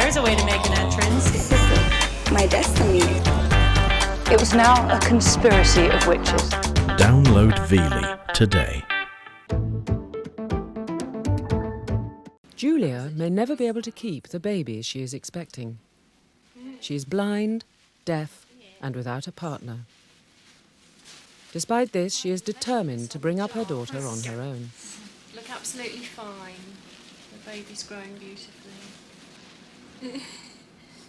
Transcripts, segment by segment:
there's a way to make an entrance. This is my destiny. It was now a conspiracy of witches. Download Veely today. Julia may never be able to keep the baby she is expecting. She is blind, deaf, and without a partner. Despite this, she is determined to bring up her daughter on her own. Look absolutely fine. The baby's growing beautifully.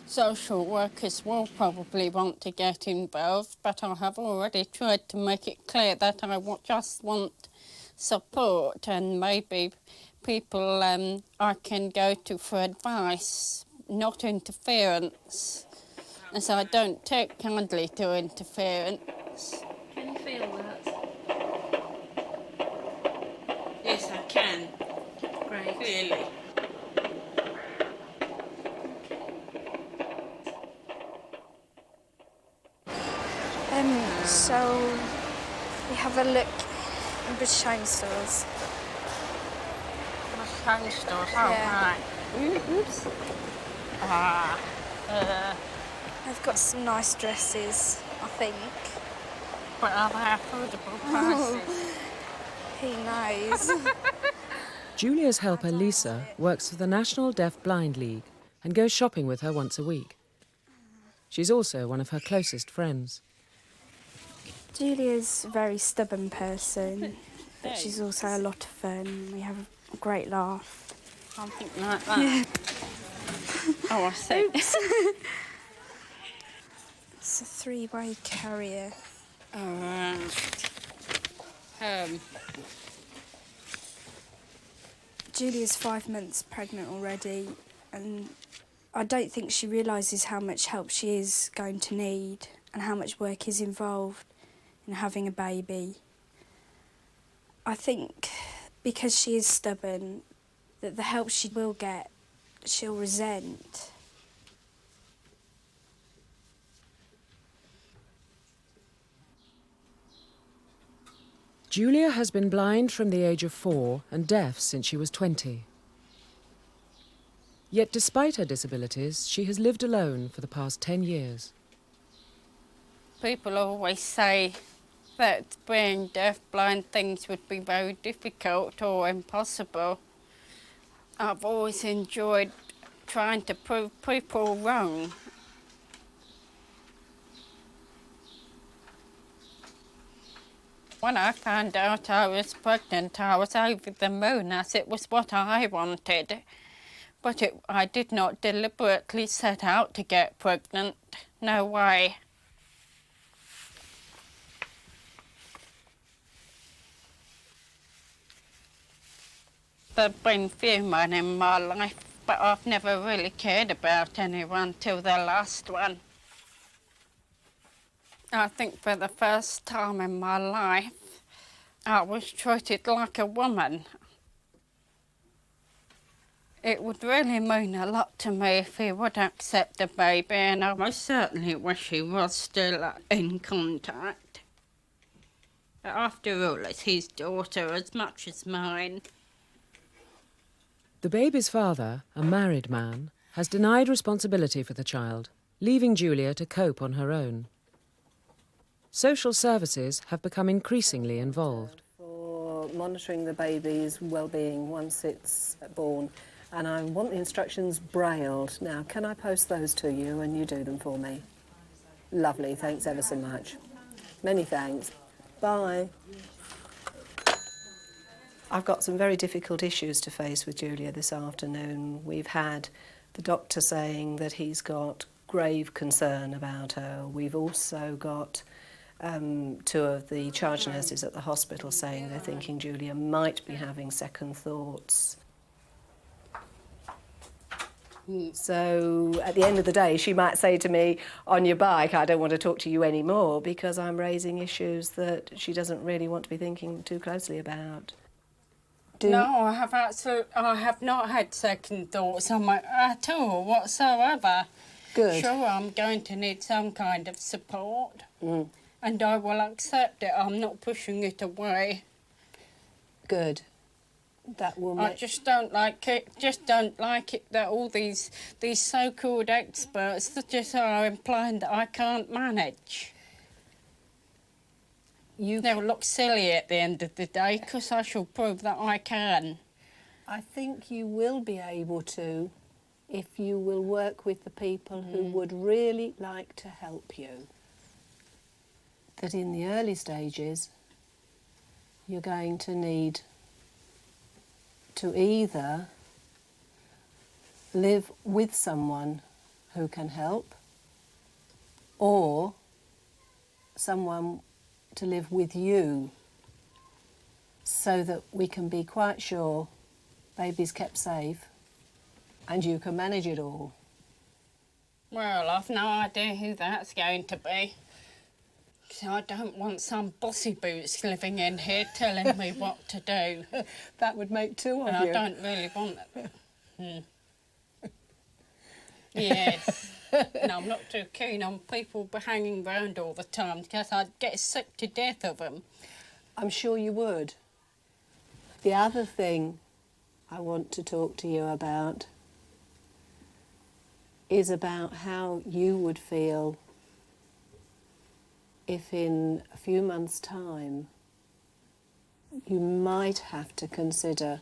Social workers will probably want to get involved, but I have already tried to make it clear that I just want support and maybe people I can go to for advice, not interference, as I don't take kindly to interference. Can you feel that? Yes, I can. Great. Clearly. So we have a look in British Home Stores. Home stores, Yeah. right. Oops. They've got some nice dresses, I think. But are they affordable prices? Who knows? Julia's helper, Lisa, works for the National Deaf Blind League and goes shopping with her once a week. She's also one of her closest friends. Julia's a very stubborn person, but she's also a lot of fun. We have a great laugh. Something like that. Oh, I see. It's a three-way carrier. Julia's 5 months pregnant already, and I don't think she realises how much help she is going to need and how much work is involved in having a baby. I think because she is stubborn, that the help she will get, she'll resent. Julia has been blind from the age of 4 and deaf since she was 20. Yet despite her disabilities, she has lived alone for the past 10 years. People always say that being deaf-blind things would be very difficult or impossible. I've always enjoyed trying to prove people wrong. When I found out I was pregnant, I was over the moon, as it was what I wanted. But I did not deliberately set out to get pregnant. No way. There have been few men in my life, but I've never really cared about anyone till the last one. I think for the first time in my life, I was treated like a woman. It would really mean a lot to me if he would accept the baby, and I most certainly wish he was still in contact. But after all, it's his daughter as much as mine. The baby's father, a married man, has denied responsibility for the child, leaving Julia to cope on her own. Social services have become increasingly involved. For monitoring the baby's well-being once it's born, and I want the instructions brailled. Now, can I post those to you and you do them for me? Lovely, thanks ever so much. Many thanks. Bye. I've got some very difficult issues to face with Julia this afternoon. We've had the doctor saying that he's got grave concern about her. We've also got 2 of the charge nurses at the hospital saying they're thinking Julia might be having second thoughts. So at the end of the day, she might say to me, on your bike, I don't want to talk to you anymore because I'm raising issues that she doesn't really want to be thinking too closely about. No, I have not had second thoughts on my at all whatsoever. Good. Sure, I'm going to need some kind of support, and I will accept it. I'm not pushing it away. Good. that will I make... just don't like it. Just don't like it that all these so-called experts that just are implying that I can't manage. They'll look silly at the end of the day because I shall prove that I can. I think you will be able to if you will work with the people who would really like to help you. That in the early stages, you're going to need to either live with someone who can help or someone to live with you so that we can be quite sure baby's kept safe and you can manage it all. Well, I've no idea who that's going to be. So I don't want some bossy boots living in here telling me what to do. That would make two of And you. I don't really want it. Yes. No, I'm not too keen on people hanging around all the time because I'd get sick to death of them. I'm sure you would. The other thing I want to talk to you about is about how you would feel if in a few months' time you might have to consider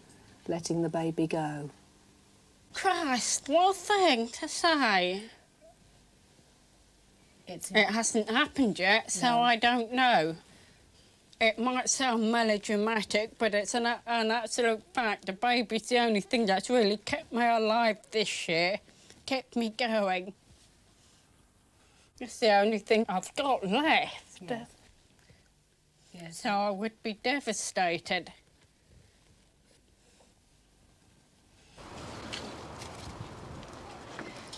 letting the baby go. Christ, what a thing to say. It hasn't happened yet, so I don't know. It might sound melodramatic, but it's an absolute fact. The baby's the only thing that's really kept me alive this year, kept me going. It's the only thing I've got left. Yes. Yes. So I would be devastated.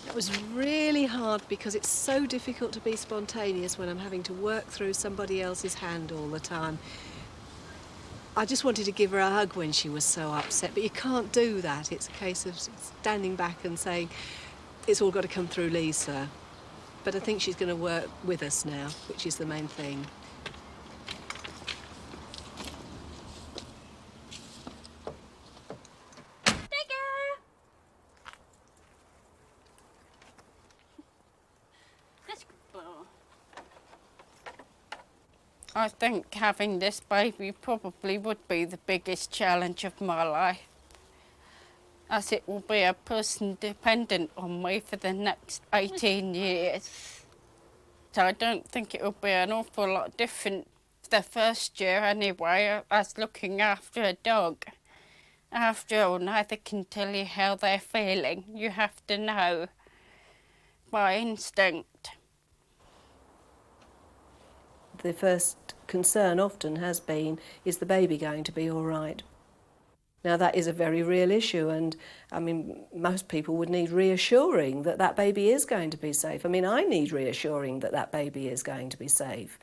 It was really hard because it's so difficult to be spontaneous when I'm having to work through somebody else's hand all the time. I just wanted to give her a hug when she was so upset, but you can't do that. It's a case of standing back and saying, it's all got to come through Lisa. But I think she's going to work with us now, which is the main thing. I think having this baby probably would be the biggest challenge of my life, as it will be a person dependent on me for the next 18 years. So I don't think it will be an awful lot different the first year anyway, as looking after a dog. After all, neither can tell you how they're feeling. You have to know by instinct. The first concern often has been, is the baby going to be all right? Now that is a very real issue, and I mean most people would need reassuring that that baby is going to be safe. I mean I need reassuring that that baby is going to be safe.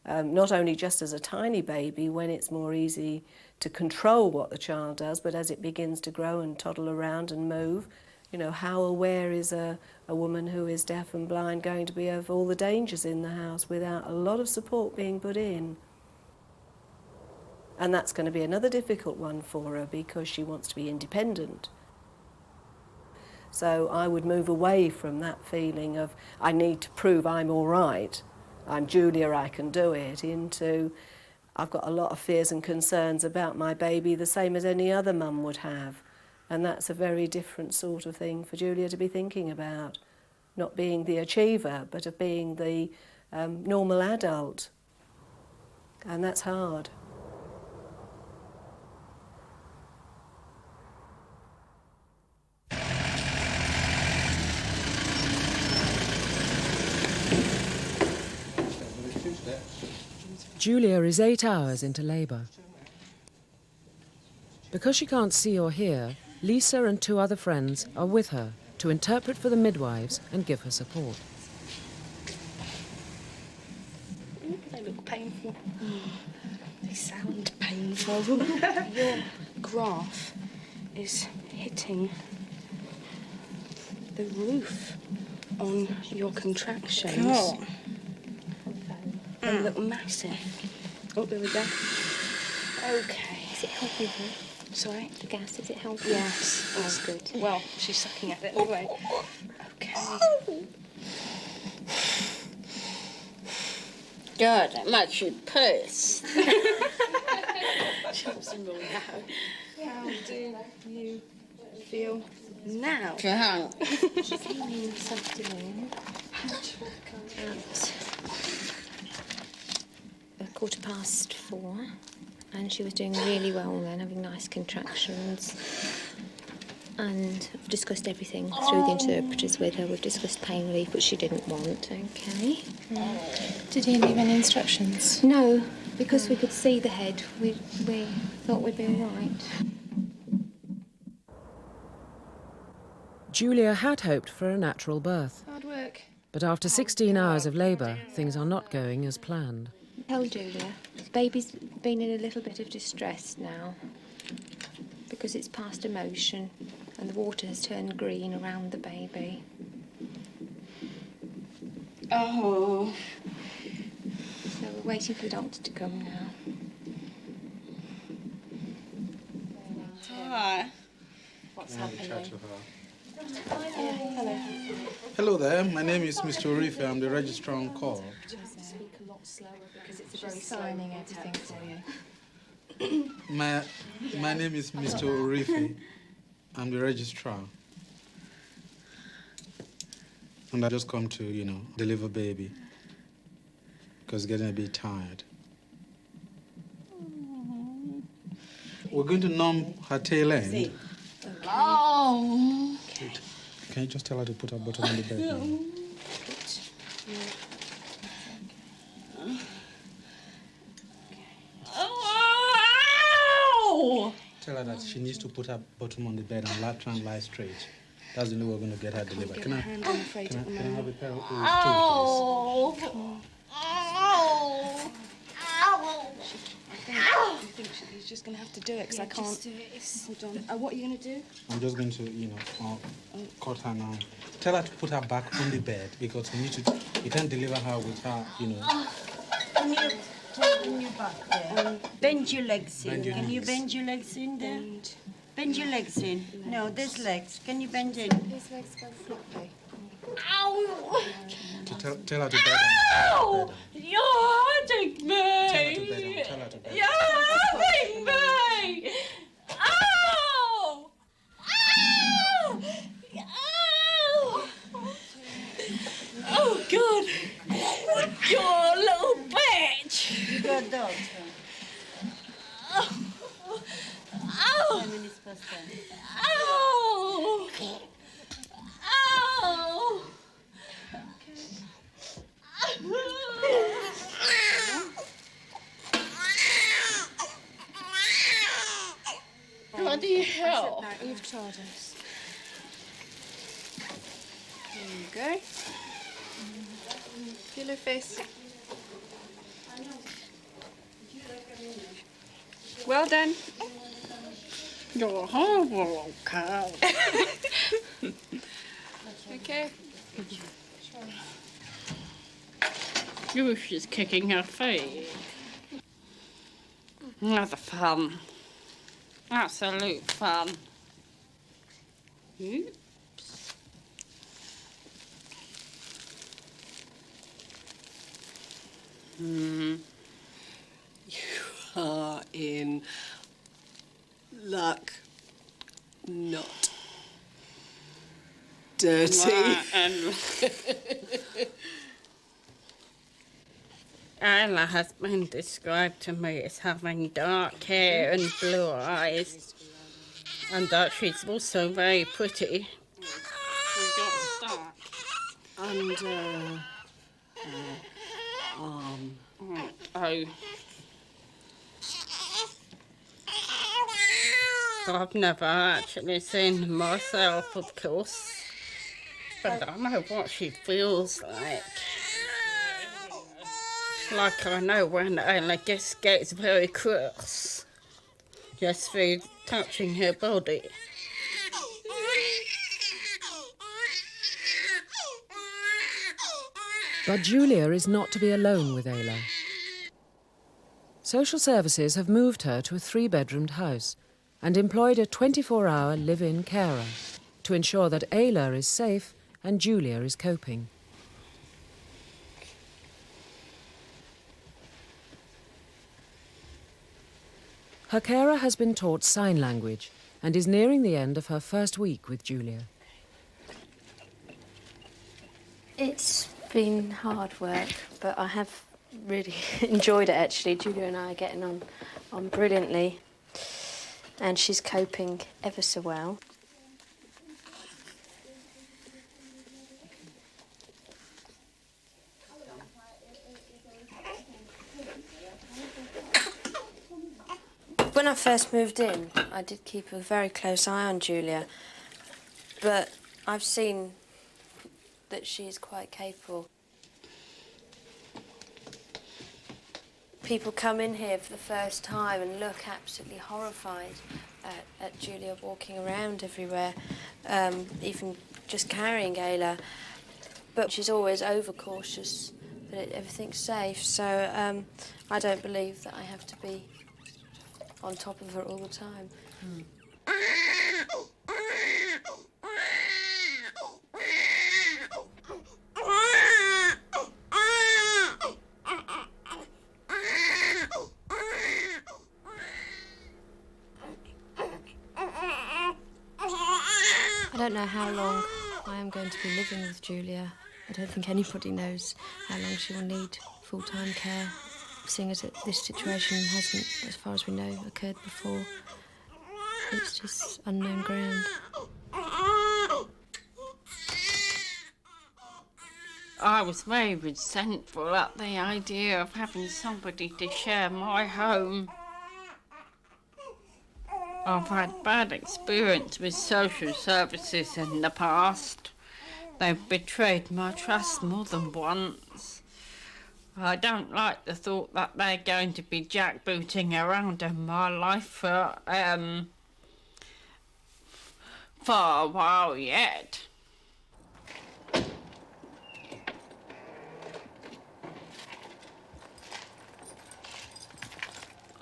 Not only just as a tiny baby when it's more easy to control what the child does, but as it begins to grow and toddle around and move. You know, how aware is a woman who is deaf and blind going to be of all the dangers in the house without a lot of support being put in? And that's going to be another difficult one for her because she wants to be independent. So I would move away from that feeling of I need to prove I'm all right, I'm Julia, I can do it, into I've got a lot of fears and concerns about my baby, the same as any other mum would have. And that's a very different sort of thing for Julia to be thinking about. Not being the achiever, but of being the normal adult. And that's hard. Julia is 8 hours into labour. Because she can't see or hear, Lisa and 2 other friends are with her to interpret for the midwives and give her support. They look painful. They sound painful. Your graph is hitting the roof on your contractions. Oh. They look massive. Oh, there we go. Okay. Is it helping her? Sorry? The gas, is it helping? Yes. That's good. Well, she's sucking at it anyway. Okay. God, that makes you pissed. Some more now. How do you feel now? Can't. She came in this afternoon at 4:15, and she was doing really well then, having nice contractions. And I've discussed everything through the interpreters with her. We've discussed pain relief, which she didn't want, okay? Did he leave any instructions? No, because we could see the head, we thought we'd be all right. Julia had hoped for a natural birth, Hard work. but after 16 hours of labour, things are not going as planned. Tell Julia, baby's been in a little bit of distress now because it's past emotion and the water has turned green around the baby. Oh. So we're waiting for the doctor to come now. Hi. What's happening? Hello there, my name is Mr. Orife. I'm the registrar on call. Speak a lot slower because it's very signing everything for you. My name is Mr. Orife. I'm the registrar. And I just come to, deliver baby. Because getting a bit tired. We're going to numb her tail end. Okay. Oh. Can you just tell her to put her bottom on the bed now? Oh. Tell her that she needs to put her bottom on the bed and try and lie straight. That's the only way we're going to get her delivered. Can I have a pair of tools, please? I think she's just going to have to do it because I can't. Just do it. Hold on. What are you going to do? I'm just going to, cut her now. Tell her to put her back on the bed because you can't deliver her with her, Can you bend your back there? Bend your legs in. Bend your Can you knees. bend your legs in there? Bend your legs in. No, there's legs. Can you bend in? His legs go floppy. Ow. Tell her to bed on. Ow. You're hurting me. Tell her to bed on. Tell her to bed on. You're hurting me. Ow. Ow. Ow. Oh, God. You're a little bitch. You got dogs. Ow. Ow. 10 minutes past 10. Ow. Ow. Bloody hell. You've told us. There you go. Feel her face. Well done. You're a horrible cow. Okay. Ooh, she's kicking her feet. That's fun. Absolute fun. Oops. You are in luck. Not dirty. Ayla has been described to me as having dark hair and blue eyes, and that she's also very pretty. We got stuck. Under arm. Oh. I've never actually seen her myself, of course, but I know what she feels like. Like I know when Ayla gets very cross, just through touching her body. But Julia is not to be alone with Ayla. Social services have moved her to a 3-bedroomed house, and employed a 24-hour live-in carer to ensure that Ayla is safe and Julia is coping. Her carer has been taught sign language and is nearing the end of her first week with Julia. It's been hard work, but I have really enjoyed it actually. Julia and I are getting on brilliantly, and she's coping ever so well. When I first moved in, I did keep a very close eye on Julia, but I've seen that she is quite capable. People come in here for the first time and look absolutely horrified at Julia walking around everywhere, even just carrying Ayla. But she's always overcautious that everything's safe, so I don't believe that I have to be on top of her all the time. I don't know how long I am going to be living with Julia. I don't think anybody knows how long she will need full-time care, seeing as this situation hasn't, as far as we know, occurred before. It's just unknown ground. I was very resentful at the idea of having somebody to share my home. I've had bad experience with social services in the past. They've betrayed my trust more than once. I don't like the thought that they're going to be jackbooting around in my life for a while yet.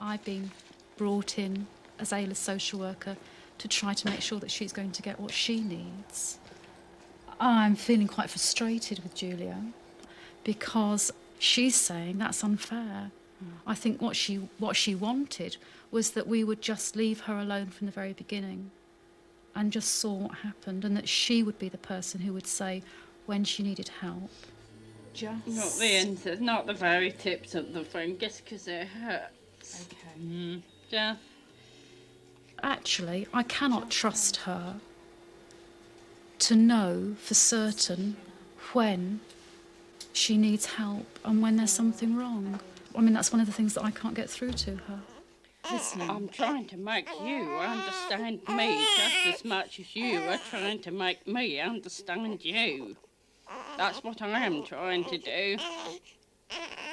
I've been brought in as Ayla's social worker to try to make sure that she's going to get what she needs. I'm feeling quite frustrated with Julia because she's saying that's unfair. I think what she wanted was that we would just leave her alone from the very beginning and just saw what happened, and that she would be the person who would say when she needed help. Just Not the very tips of the fingers, because it hurts. Okay. Yeah. Actually, I cannot trust her to know for certain when she needs help and when there's something wrong. I mean, that's one of the things that I can't get through to her. Listen, I'm trying to make you understand me just as much as you are trying to make me understand you. That's what I am trying to do.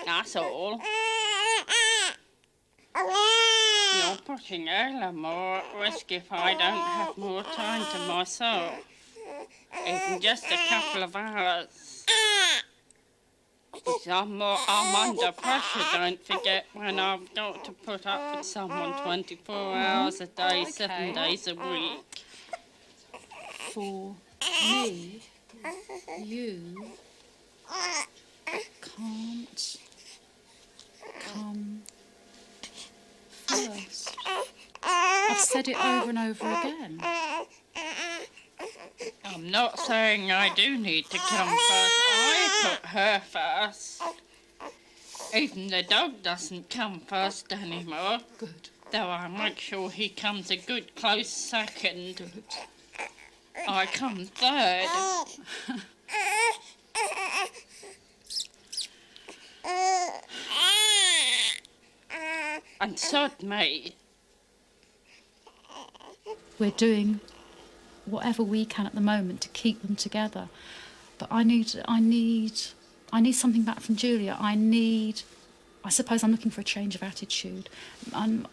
That's all. You're putting Ayla more at risk if I don't have more time to myself. Even just a couple of hours. I'm under pressure, don't forget, when I've got to put up with someone 24 hours a day, 7 days a week. For me, you can't come first. I've said it over and over again. I'm not saying I do need to come first. I put her first. Even the dog doesn't come first anymore. Good. Though I make sure he comes a good close second. Good. I come third. And sod me. We're doing whatever we can at the moment to keep them together. But I need something back from Julia. I suppose I'm looking for a change of attitude.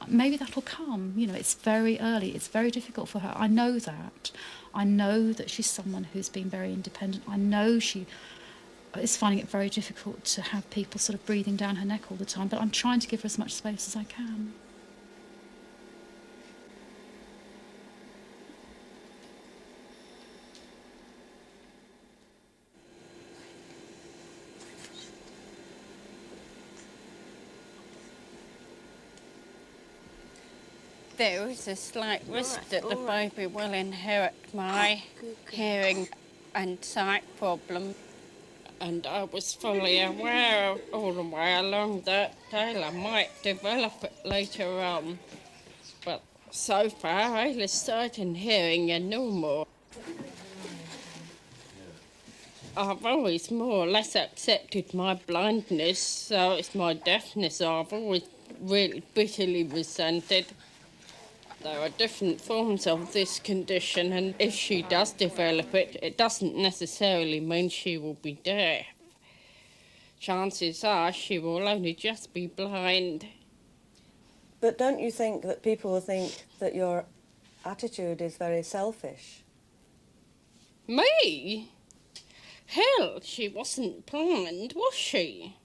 Maybe that'll come. You know, it's very early. It's very difficult for her. I know that. I know that she's someone who's been very independent. I know she is finding it very difficult to have people sort of breathing down her neck all the time. But I'm trying to give her as much space as I can. There is a slight risk that the baby will inherit my hearing and sight problem. And I was fully aware all the way along that Ayla might develop it later on. But so far, Ayla's sight and hearing are normal. I've always more or less accepted my blindness, so it's my deafness I've always really bitterly resented. There are different forms of this condition, and if she does develop it, it doesn't necessarily mean she will be deaf. Chances are she will only just be blind. But don't you think that people will think that your attitude is very selfish? Me? Hell, she wasn't blind, was she?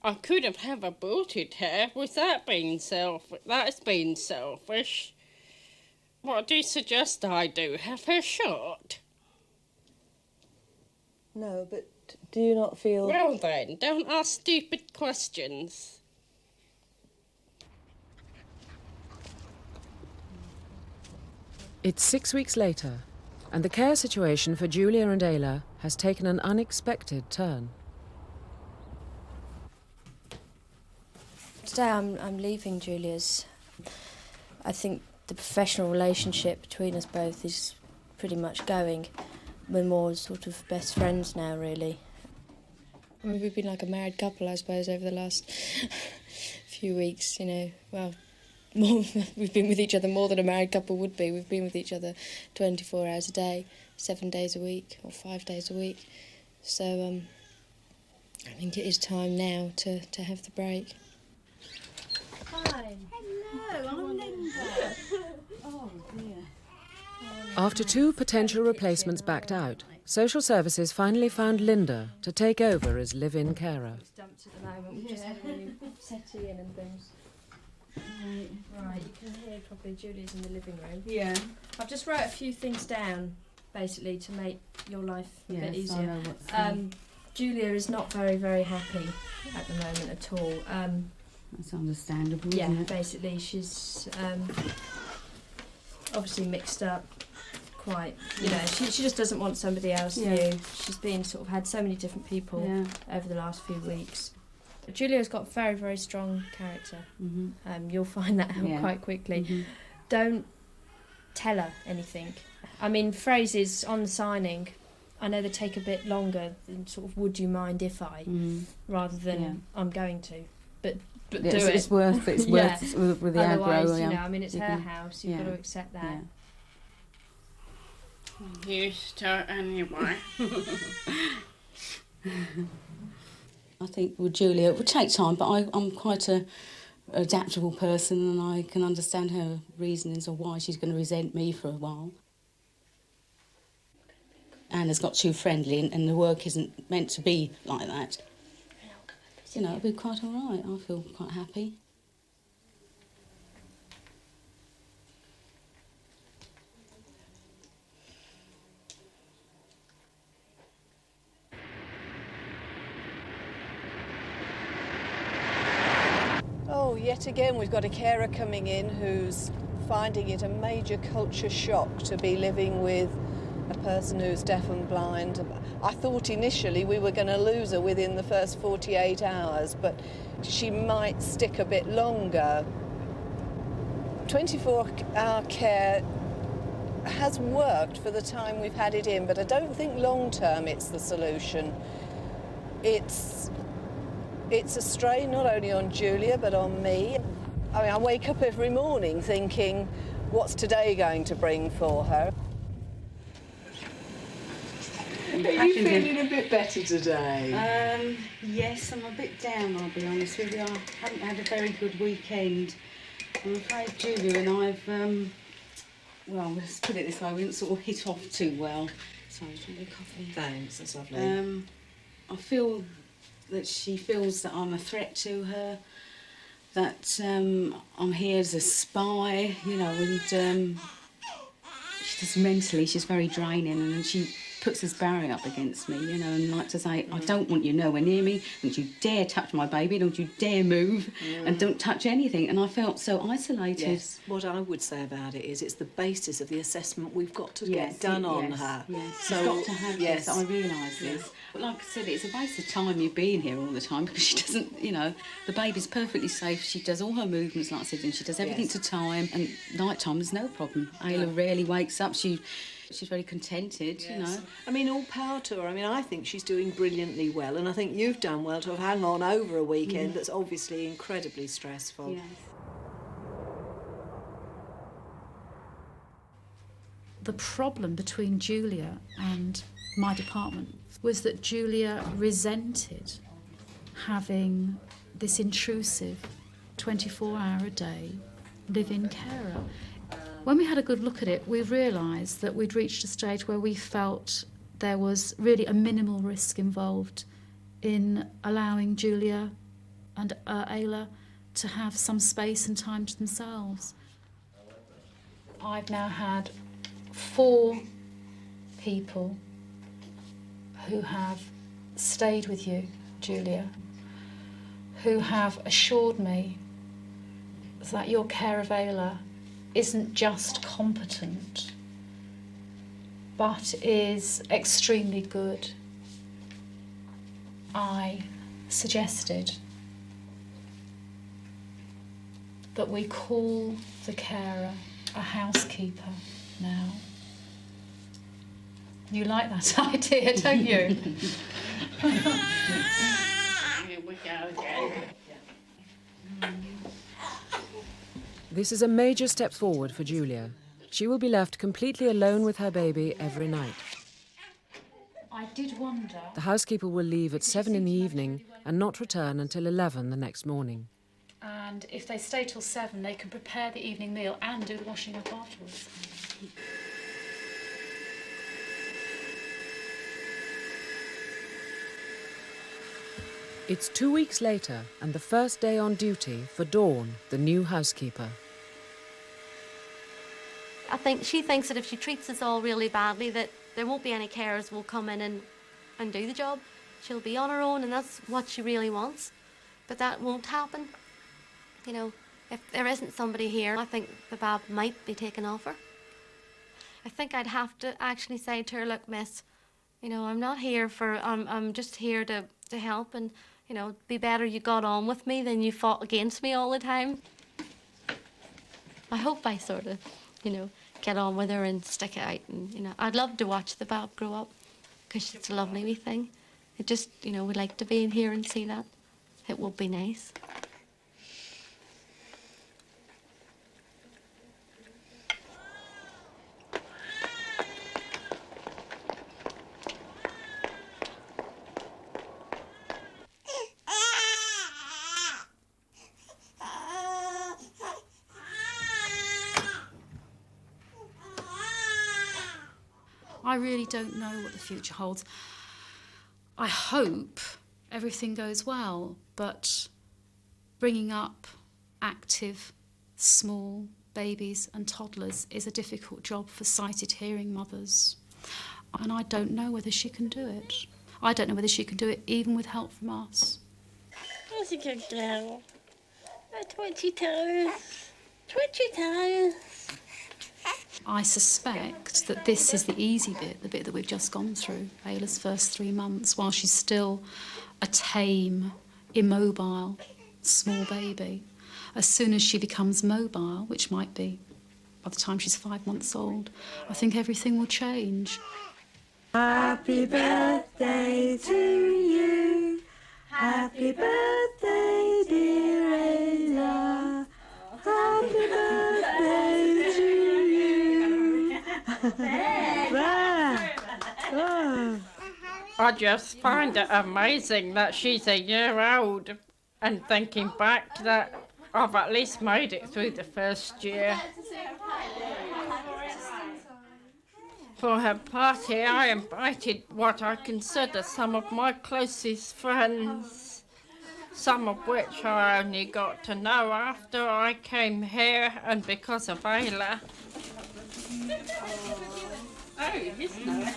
I could have aborted her without being that's being selfish. What do you suggest I do? Have her shot? No, but do you not feel... Well then, don't ask stupid questions. It's 6 weeks later, and the care situation for Julia and Ayla has taken an unexpected turn. Today I'm leaving Julia's. I think the professional relationship between us both is pretty much going. We're more sort of best friends now, really. I mean, we've been like a married couple, I suppose, over the last few weeks, you know. Well, we've been with each other more than a married couple would be. We've been with each other 24 hours a day, 7 days a week, or 5 days a week. So I think it is time now to have the break. Hi. Hello, I'm Linda. Oh, dear. After 2 potential replacements backed out, social services finally found Linda to take over as live-in carer. It's dumped at the moment. We've just had a new settee in and things. Right, you can hear probably Julia's in the living room. Yeah. I've just wrote a few things down, basically, to make your life a bit Yes, easier. I know what's Julia is not very, very happy at the moment at all. That's understandable, Yeah, isn't it? basically she's obviously mixed up quite, you know, she just doesn't want somebody else new. She's been sort of had so many different people over the last few weeks. Julia's got very, very strong character. You'll find that out quite quickly. Don't tell her anything. I mean, phrases on the signing, I know they take a bit longer than sort of would you mind if I, rather than I'm going to. But do it. It's worth it. It's worth it with the Otherwise, aggro. you know, I mean, it's her house. You've got to accept that. Used to anyway. I think with Julia, it would take time, but I'm quite a adaptable person, and I can understand her reasonings of why she's going to resent me for a while. Anna's got too friendly, and the work isn't meant to be like that. You know, it'll be quite all right. I feel quite happy. Oh, yet again we've got a carer coming in who's finding it a major culture shock to be living with a person who's deaf and blind. I thought initially we were going to lose her within the first 48 hours, but she might stick a bit longer. 24-hour care has worked for the time we've had it in, but I don't think long-term it's the solution. It's a strain not only on Julia, but on me. I mean, I wake up every morning thinking, what's today going to bring for her? Are you feeling a bit better today? Yes, I'm a bit down, I'll be honest with you. I haven't had a very good weekend. I'm afraid Julia and I've, well, let's put it this way, we didn't sort of hit off too well. Sorry, do you want a coffee? Thanks, that's lovely. I feel that she feels that I'm a threat to her, that I'm here as a spy, you know, and she just mentally, she's very draining, and she puts this barrier up against me, you know, and like to say, I don't want you nowhere near me, don't you dare touch my baby, don't you dare move, and don't touch anything. And I felt so isolated. Yes. What I would say about it is it's the basis of the assessment we've got to get done on her. Yes, so she's got to have this, I realise this. But like I said, it's a waste of time you being here all the time because she doesn't, you know, the baby's perfectly safe, she does all her movements, like I said, and she does everything to time, and night time is no problem. Ayla rarely wakes up, she's very contented, you know. I mean, all power to her. I mean, I think she's doing brilliantly well, and I think you've done well to have hung on over a weekend that's obviously incredibly stressful. Yes. The problem between Julia and my department was that Julia resented having this intrusive 24-hour-a-day live-in carer. When we had a good look at it, we realised that we'd reached a stage where we felt there was really a minimal risk involved in allowing Julia and Ayla to have some space and time to themselves. I've now had 4 people who have stayed with you, Julia, who have assured me that your care of Ayla isn't just competent, but is extremely good. I suggested that we call the carer a housekeeper now. You like that idea, don't you? Here we go again. This is a major step forward for Julia. She will be left completely alone with her baby every night. I did wonder. The housekeeper will leave at 7 in the evening and not return until 11 the next morning. And if they stay till 7, they can prepare the evening meal and do the washing up afterwards. It's 2 weeks later and the first day on duty for Dawn, the new housekeeper. I think she thinks that if she treats us all really badly, that there won't be any carers who will come in and do the job. She'll be on her own, and that's what she really wants. But that won't happen. You know, if there isn't somebody here, I think the Bab might be taken off her. I think I'd have to actually say to her, look, miss, you know, I'm not here for, I'm just here to help, and, you know, it'd be better you got on with me than you fought against me all the time. I hope I sort of, you know, get on with her and stick it out. And, you know, I'd love to watch the Bab grow up because it's a lovely wee thing. It just, you know, we'd like to be in here and see that. It would be nice. I really don't know what the future holds. I hope everything goes well, but bringing up active, small babies and toddlers is a difficult job for sighted hearing mothers. And I don't know whether she can do it. I don't know whether she can do it even with help from us. That's a good girl. 20 toes. 20 toes. I suspect that this is the easy bit, the bit that we've just gone through, Ayla's first 3 months, while she's still a tame, immobile, small baby. As soon as she becomes mobile, which might be by the time she's 5 months old, I think everything will change. Happy birthday to you. Happy birthday, dear Ayla. Happy birthday to you. I just find it amazing that she's a year old, and thinking back that I've at least made it through the first year. For her party, I invited what I consider some of my closest friends, some of which I only got to know after I came here and because of Ayla. Oh, he's nice.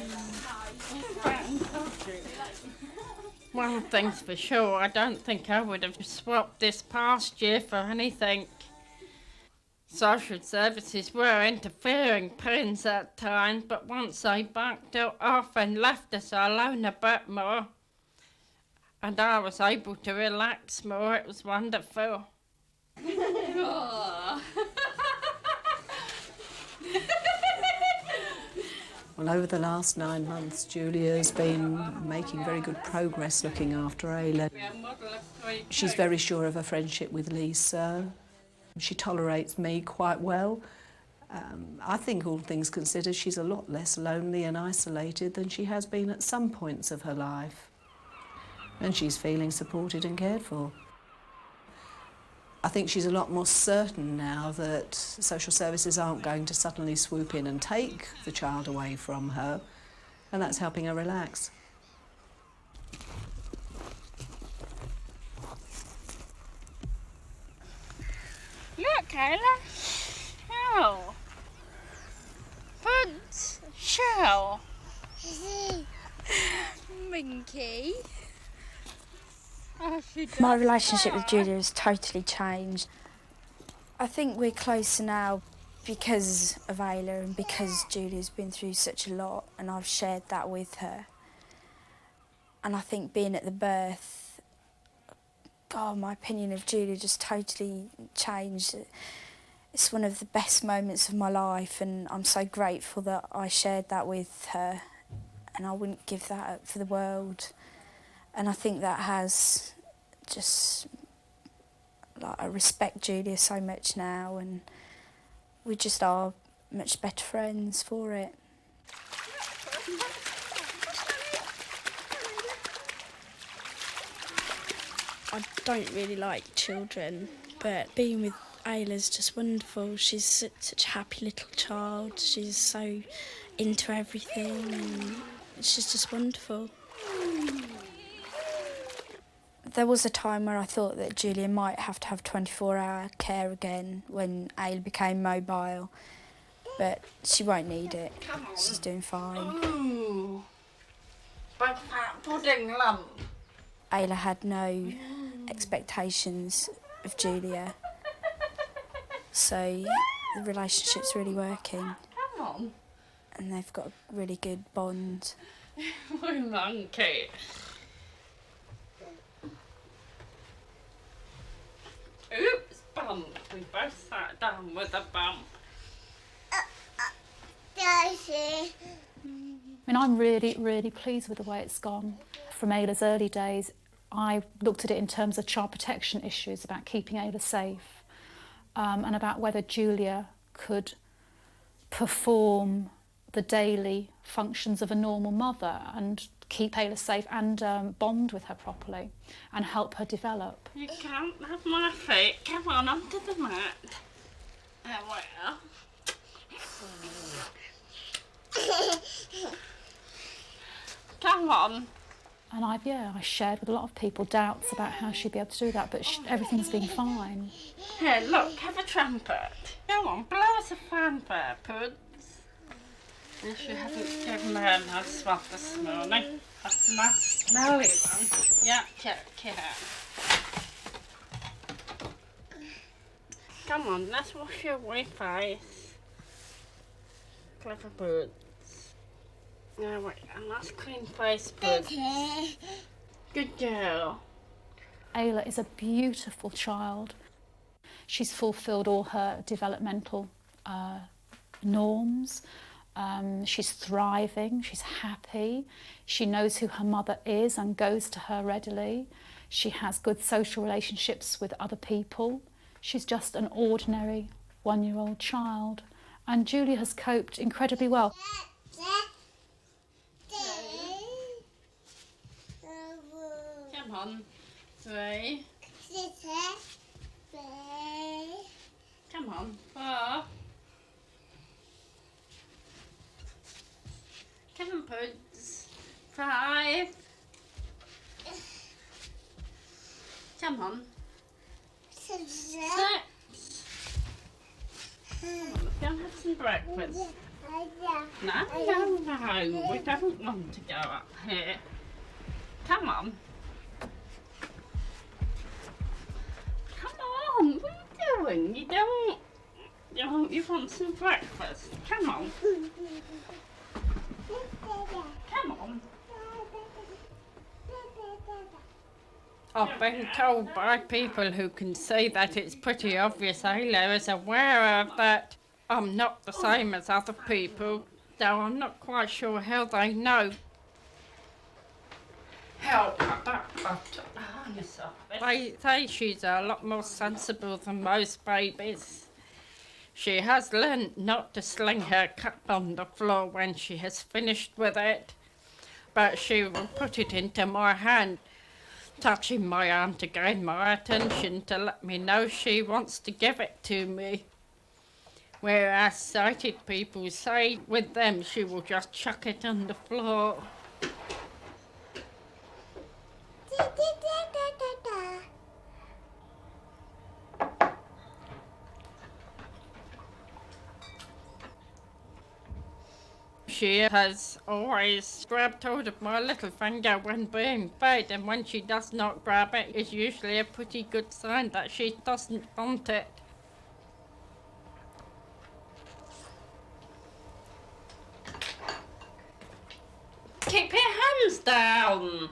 One thing's for sure, I don't think I would have swapped this past year for anything. Social services were interfering parents at times, but once they backed it off and left us alone a bit more, and I was able to relax more, it was wonderful. Well, over the last 9 months, Julia's been making very good progress looking after Ayla. She's very sure of her friendship with Lisa. She tolerates me quite well. I think, all things considered, she's a lot less lonely and isolated than she has been at some points of her life. And she's feeling supported and cared for. I think she's a lot more certain now that social services aren't going to suddenly swoop in and take the child away from her, and that's helping her relax. Look, Ayla. Shell. Buds. Shell. Monkey. Oh, My relationship with Julia has totally changed. I think we're closer now because of Ayla and because Julia's been through such a lot, and I've shared that with her. And I think being at the birth, God, my opinion of Julia just totally changed. It's one of the best moments of my life, and I'm so grateful that I shared that with her, and I wouldn't give that up for the world. And I think that has just, like, I respect Julia so much now, and we just are much better friends for it. I don't really like children, but being with Ayla's just wonderful. She's such a happy little child. She's so into everything, and she's just wonderful. There was a time where I thought that Julia might have to have 24-hour care again when Ayla became mobile, but she won't need it. She's doing fine. Ooh. Big fat pudding lump. Ayla had no expectations of Julia, so the relationship's really working. Come on. And they've got a really good bond. My monkey. Oops, bump. We both sat down with a bump. Daisy. I mean, I'm really, really pleased with the way it's gone. From Ayla's early days, I looked at it in terms of child protection issues, about keeping Ayla safe, and about whether Julia could perform the daily functions of a normal mother and keep Ayla safe and bond with her properly and help her develop. You can't have my feet. Come on, onto the mat. Well. Come on. And I shared with a lot of people doubts about how she'd be able to do that, but everything's been fine. Here, look, have a trumpet. Go on, blow us a fanfare, Puds. If you haven't given her a nice one this morning. That's a nice smelly one. Yeah, yeah. Come on, let's wash your wee face. Clever Puds. Now wait, a nice clean face, Puds. Good girl. Ayla is a beautiful child. She's fulfilled all her developmental norms. She's thriving, she's happy. She knows who her mother is and goes to her readily. She has good social relationships with other people. She's just an ordinary one-year-old child. And Julia has coped incredibly well. Come on, 3. Come on, 4. Come on, Puds. 5. Come on. 6. Come on, let's go and have some breakfast. No, we don't want to go up here. Come on. Come on, what are you doing? You want some breakfast? Come on. Come on. I've been told by people who can see that it's pretty obvious Ayla is aware of that I'm not the same as other people, though I'm not quite sure how they know. They say she's a lot more sensible than most babies. She has learnt not to sling her cup on the floor when she has finished with it, but she will put it into my hand, touching my arm to gain my attention to let me know she wants to give it to me. Whereas sighted people say with them she will just chuck it on the floor. She has always grabbed hold of my little finger when being fed, and when she does not grab it, it's usually a pretty good sign that she doesn't want it. Keep your hands down!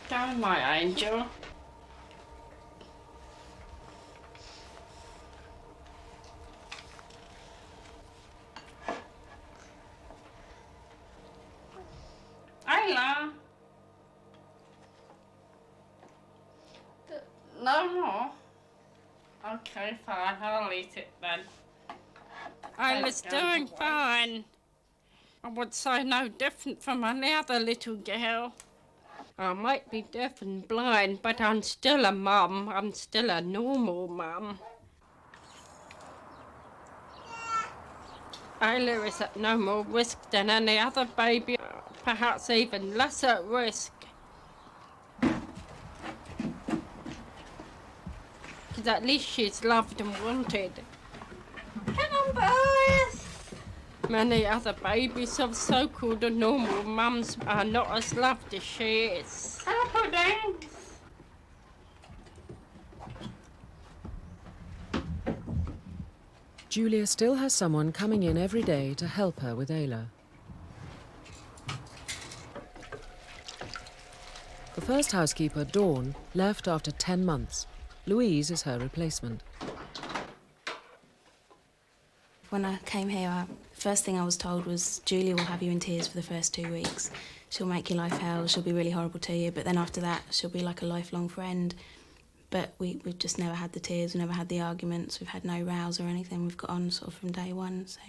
Go, my angel. Ayla. No more? Okay, fine, I'll eat it then. Ayla's doing fine. I would say no different from any other little girl. I might be deaf and blind, but I'm still a mum. I'm still a normal mum. Ayla is at no more risk than any other baby, perhaps even less at risk. Because at least she's loved and wanted. Come on, boys! Many other babies of so-called normal mums are not as loved as she is. Hello, puddings! Julia still has someone coming in every day to help her with Ayla. The first housekeeper, Dawn, left after 10 months. Louise is her replacement. When I came here, first thing I was told was Julia will have you in tears for the first 2 weeks. She'll make your life hell, she'll be really horrible to you, but then after that she'll be like a lifelong friend. But we've just never had the tears, we've never had the arguments, we've had no rows or anything. We've got on sort of from day one, so.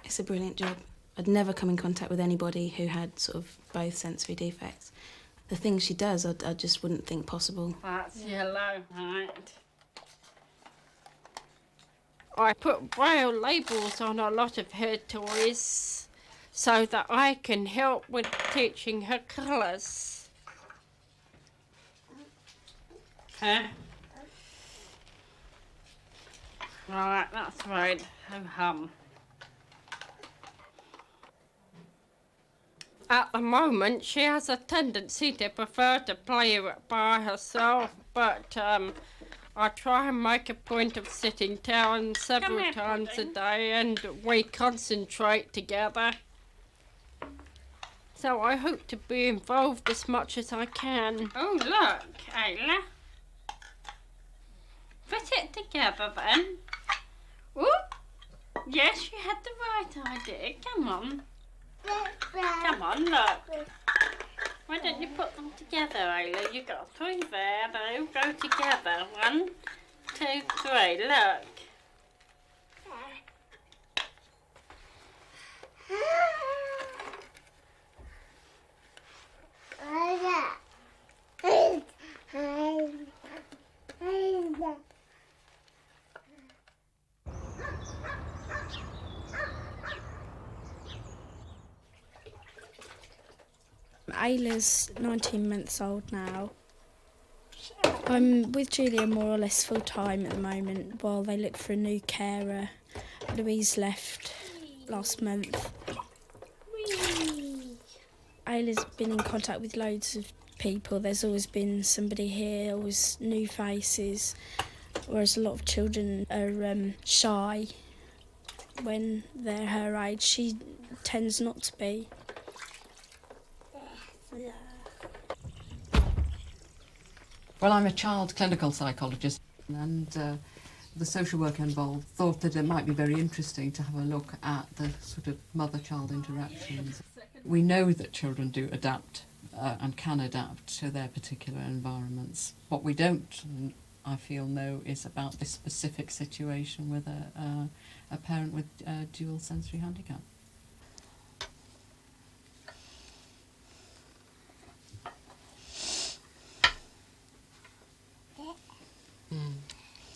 It's a brilliant job. I'd never come in contact with anybody who had sort of both sensory defects. The things she does, I just wouldn't think possible. That's yellow, right. I put braille labels on a lot of her toys so that I can help with teaching her colours. Huh? Right, that's right. Ho-hum. At the moment, she has a tendency to prefer to play by herself, but I try and make a point of sitting down several times a day and we concentrate together. So I hope to be involved as much as I can. Oh, look, Ayla. Put it together then. Whoop. Yes, you had the right idea. Come on. Come on, look. Why don't you put them together, Ayla? You got 3 there, they all go together. 1, 2, 3, look. Ayla's 19 months old now. I'm with Julia more or less full time at the moment while they look for a new carer. Louise left last month. Ayla's been in contact with loads of people. There's always been somebody here, always new faces, whereas a lot of children are shy when they're her age. She tends not to be. Well, I'm a child clinical psychologist, and the social worker involved thought that it might be very interesting to have a look at the sort of mother-child interactions. We know that children do adapt and can adapt to their particular environments. What we don't, I feel, know is about this specific situation with a parent with dual sensory handicap.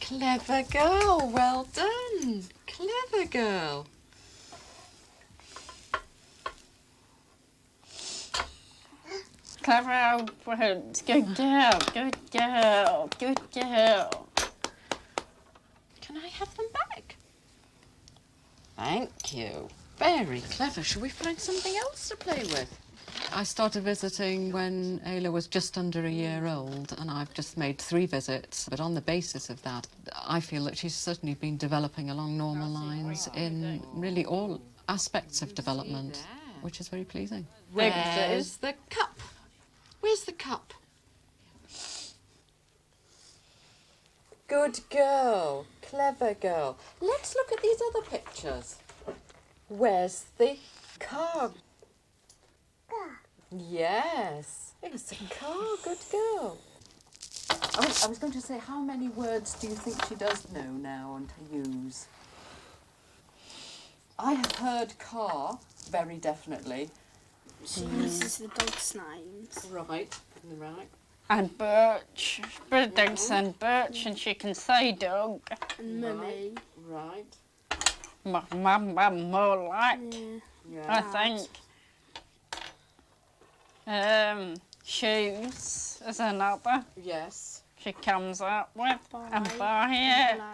Clever girl, well done. Clever girl. Clever outwards. Good girl, good girl, good girl. Can I have them back? Thank you. Very clever. Shall we find something else to play with? I started visiting when Ayla was just under a year old, and I've just made 3 visits. But on the basis of that, I feel that she's certainly been developing along normal lines in really all aspects of development, which is very pleasing. Where's the cup? Where's the cup? Good girl. Clever girl. Let's look at these other pictures. Where's the car? Yes, it's a car. Good girl. I was going to say, how many words do you think she does know now and to use? I have heard car, very definitely. She uses the dog's names. Right, right. And Birch, Birds and Birch, and she can say dog. And Mummy. Right. Mum, more like, Yeah. I think. Shoes is another. Yes. She comes up with. Bye. And bye.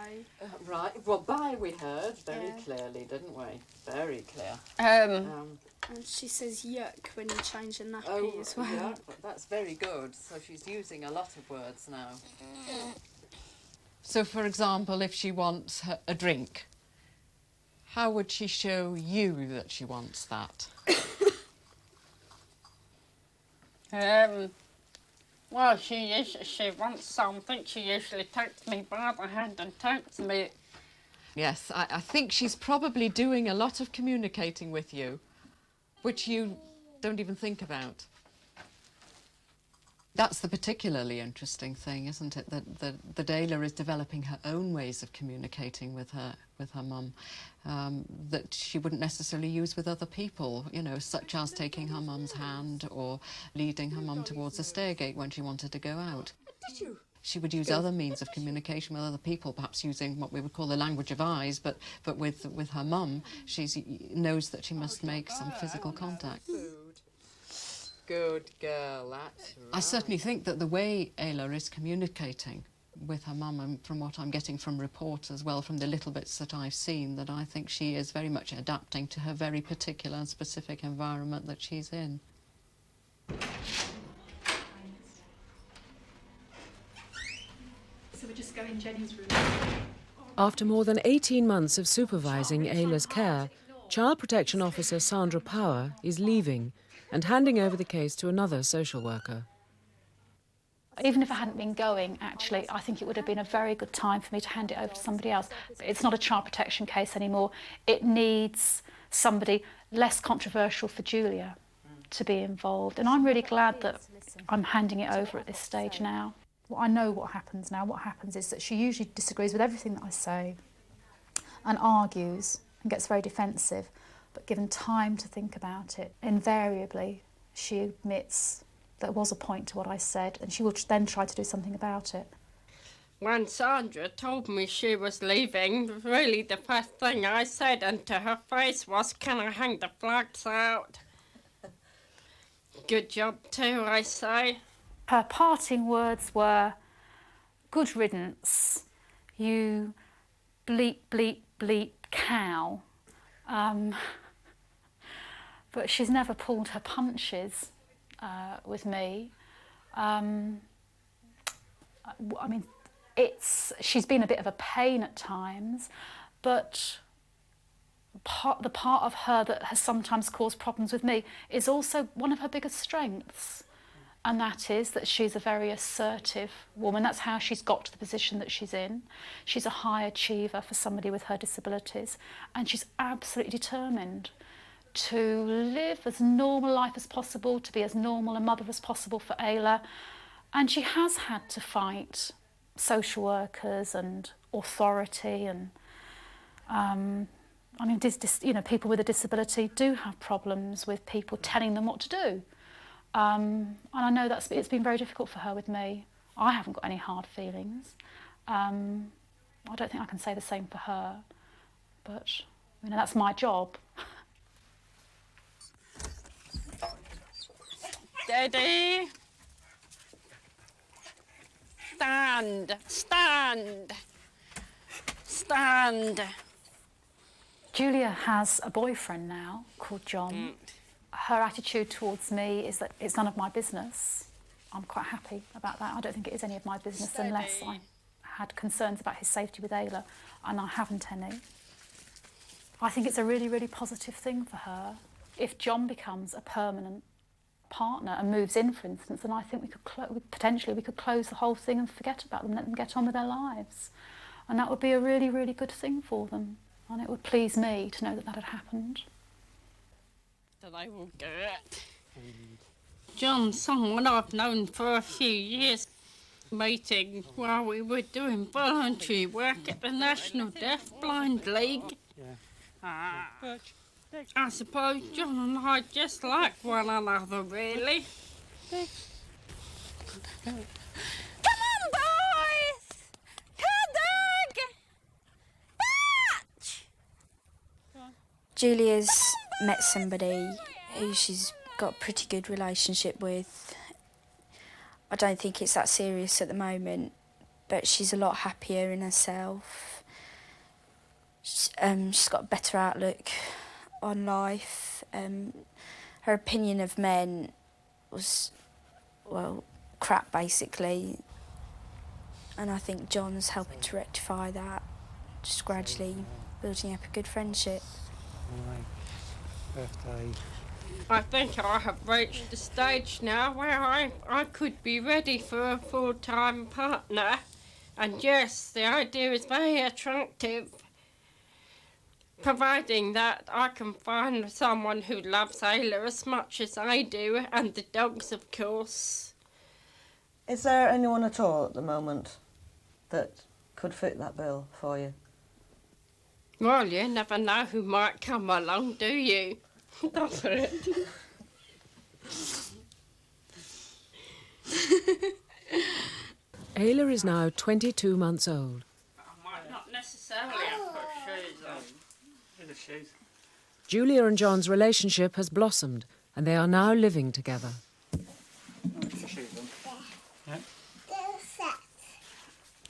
Right. Well, bye we heard very clearly, didn't we? Very clear. And she says yuck when you change a nappy as well. Yeah, that's very good. So she's using a lot of words now. So, for example, if she wants a drink, how would she show you that she wants that? Well, she wants something. She usually takes me by the hand and takes me. Yes, I think she's probably doing a lot of communicating with you, which you don't even think about. That's the particularly interesting thing, isn't it? That Ayla is developing her own ways of communicating with her mum, that she wouldn't necessarily use with other people, you know, such as taking her mum's hand or leading her mum towards the stairgate when she wanted to go out. Did you? She would use other means of communication with other people, perhaps using what we would call the language of eyes, but with her mum, she knows that she must make some physical contact. Good girl, that's right. I certainly think that the way Ayla is communicating with her mum, and from what I'm getting from reports as well, from the little bits that I've seen, that I think she is very much adapting to her very particular and specific environment that she's in. So we just go in Jenny's room. After more than 18 months of supervising Ayla's care, Child Protection Officer Sandra Power is leaving and handing over the case to another social worker. Even if I hadn't been going, actually, I think it would have been a very good time for me to hand it over to somebody else. It's not a child protection case anymore. It needs somebody less controversial for Julia to be involved. And I'm really glad that I'm handing it over at this stage now. Well, I know what happens now. What happens is that she usually disagrees with everything that I say and argues and gets very defensive. But given time to think about it, invariably she admits there was a point to what I said, and she will then try to do something about it. When Sandra told me she was leaving, really the first thing I said into her face was, "Can I hang the flags out?" Good job too, I say. Her parting words were, "Good riddance, you bleep, bleep, bleep cow." But she's never pulled her punches with me. I mean, she's been a bit of a pain at times, but the part of her that has sometimes caused problems with me is also one of her biggest strengths. And that is that she's a very assertive woman. That's how she's got to the position that she's in. She's a high achiever for somebody with her disabilities, and she's absolutely determined to live as normal a life as possible, to be as normal a mother as possible for Ayla. And she has had to fight social workers and authority, and I mean, people with a disability do have problems with people telling them what to do. And I know it's been very difficult for her with me. I haven't got any hard feelings. I don't think I can say the same for her, but that's my job. Steady. Stand, stand, stand. Julia has a boyfriend now called John. Her attitude towards me is that it's none of my business. I'm quite happy about that. I don't think it is any of my business unless I had concerns about his safety with Ayla, and I haven't any. I think it's a really, really positive thing for her. If John becomes a permanent partner and moves in, for instance, then I think we could potentially close the whole thing and forget about them, let them get on with their lives. And that would be a really, really good thing for them. And it would please me to know that that had happened. That I will do it. John's someone I've known for a few years. Meeting while we were doing voluntary work at the National Deafblind League. I suppose John and I just like one another, really. Come on, boys! Come, dog! Batch! Julia's met somebody who she's got a pretty good relationship with. I don't think it's that serious at the moment, but she's a lot happier in herself. She's got a better outlook on life. Her opinion of men was, well, crap basically. And I think John's helping to rectify that, just gradually building up a good friendship. My birthday. I think I have reached the stage now where I could be ready for a full-time partner. And yes, the idea is very attractive, providing that I can find someone who loves Ayla as much as I do, and the dogs, of course. Is there anyone at all at the moment that could fit that bill for you? Well, you never know who might come along, do you? That's it. Ayla is now 22 months old. I might not necessarily have put shoes on. The shoes. Julia and John's relationship has blossomed, and they are now living together. Yeah.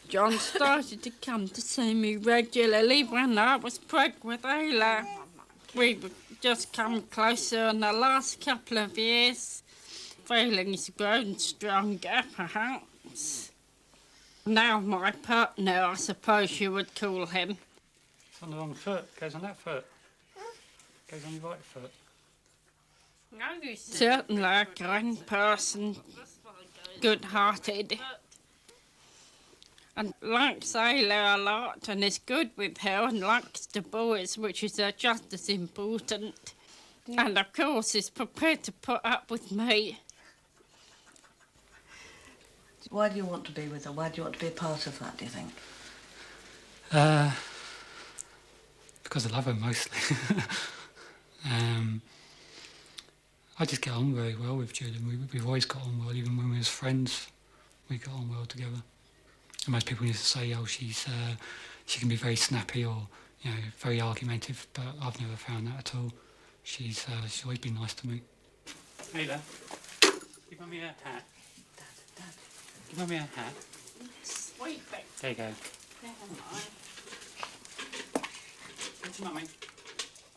John started to come to see me regularly when I was pregnant with Ayla. We've just come closer in the last couple of years. Feelings grown stronger, perhaps. Now my partner, I suppose you would call him. It's on the wrong foot. Goes on that foot. Goes on your right foot. Certainly a kind person, good-hearted, and likes Ayla a lot and is good with her and likes the boys, which is just as important. And of course is prepared to put up with me. Why do you want to be with her? Why do you want to be a part of that, do you think? Because I love her mostly. I just get on very well with Julia. We've always got on well, even when we was friends. We got on well together. And most people used to say, "Oh, she can be very snappy or very argumentative," but I've never found that at all. She's always been nice to me. Ayla, give Mummy a hat. Give Mummy a hat. Sweet thing. There you go. Never mind. Thank you, Mummy.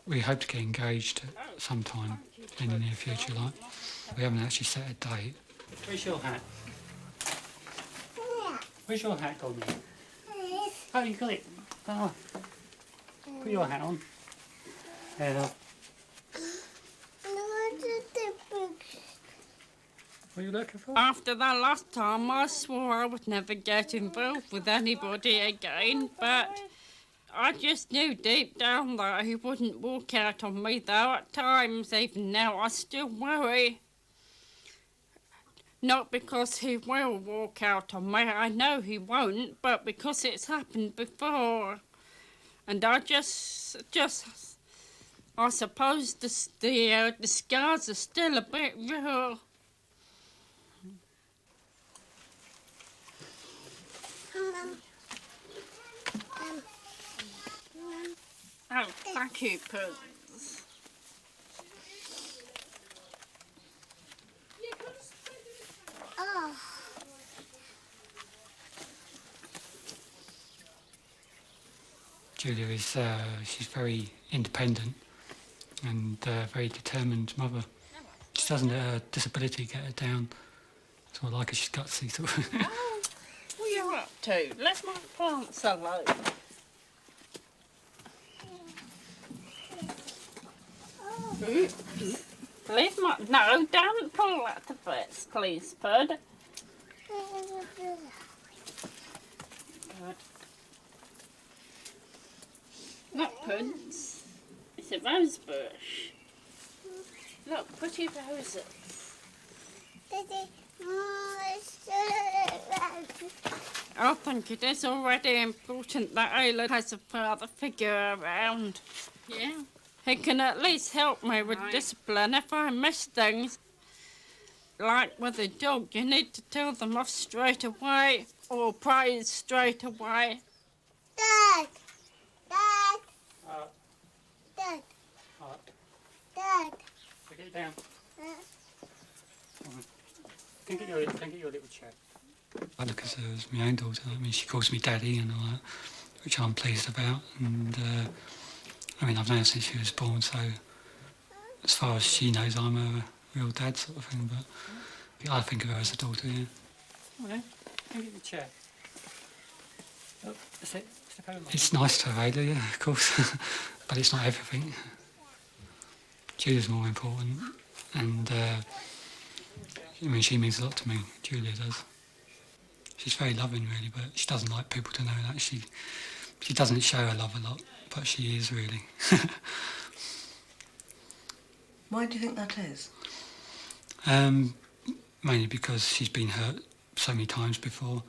We hope to get engaged at some time in the near future, like. We haven't actually set a date. Where's your hat? Where's your hat gone? Oh, you got it. Oh. Put your hat on. There, look. What are you looking for? After that last time, I swore I would never get involved with anybody again, but I just knew deep down that he wouldn't walk out on me, though at times, even now, I still worry. Not because he will walk out on me, I know he won't, but because it's happened before. And I I suppose the scars are still a bit real. Oh, thank you, Prince. Oh. Julia is she's very independent and very determined mother. She doesn't let her disability get her down. Sort of like her, she's gutsy sort of. Oh, what are you up to? Let my plants alone. Leave my... No, don't pull at the bits, please, bud. Good. Look, Prince. It's a rose bush. Look, pretty roses. I think it is already important that Ayla has a father figure around. Yeah. He can at least help me with discipline if I miss things. Like with a dog, you need to tell them off straight away or praise straight away. Dad! Dad! Dad! Dad! Get it down. Can get your little chair. I look at her as my own daughter. I mean, she calls me daddy and all that, which I'm pleased about. And I mean, I've known her since she was born, so as far as she knows, I'm her real dad sort of thing. But I think of her as a daughter, yeah. Come on then, can get the chair. Oh, that's it. It's nice to have Ayla, yeah, of course, but it's not everything. Julia's more important, and I mean, she means a lot to me. Julia does. She's very loving, really, but she doesn't like people to know that. She doesn't show her love a lot, but she is really. Why do you think that is? Mainly because she's been hurt so many times before.